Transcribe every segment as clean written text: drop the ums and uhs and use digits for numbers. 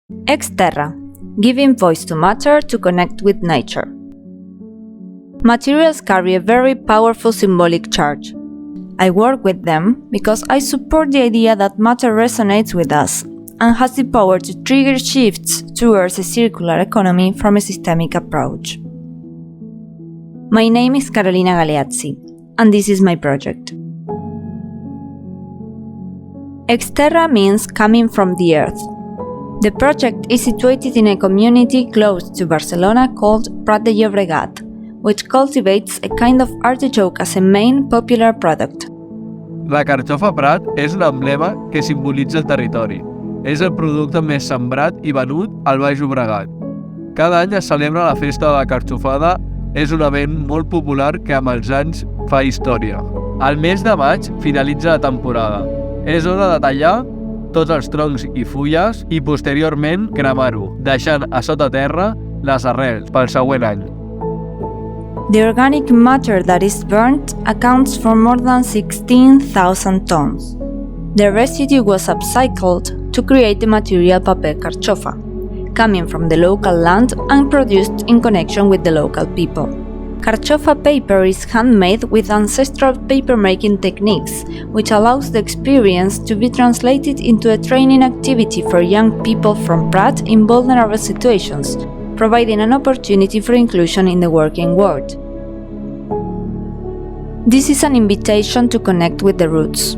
Tērra, giving voice to matter to connect with nature. Materials carry a very powerful symbolic charge. I work with them because I support the idea that matter resonates with us and has the power to trigger shifts towards a circular economy from a systemic approach. My name is Carolina Galeazzi, and this is my project. Tērra means coming from the earth. The project is situated in a community close to Barcelona called Prat de Llobregat, which cultivates a kind of artichoke as a main popular product. La carxofa Prat és l'emblema que simbolitza el territori. És el producte més sembrat i venut al Baix Llobregat. Cada any es celebra la festa de la carxofada, és un event molt popular que amb els anys fa història. Al mes de maig finalitza la temporada. És hora de tallar tots els troncs i fulles i posteriorment cremar-ho, deixant a sota terra les arrels pel següent any. The organic matter that is burnt accounts for more than 16,000 tons. The residue was upcycled to create the material paper carxofa, coming from the local land and produced in connection with the local people. Carxofa paper is handmade with ancestral paper-making techniques, which allows the experience to be translated into a training activity for young people from Prat in vulnerable situations, providing an opportunity for inclusion in the working world. This is an invitation to connect with the roots.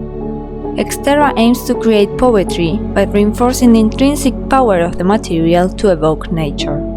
Tērra aims to create poetry by reinforcing the intrinsic power of the material to evoke nature.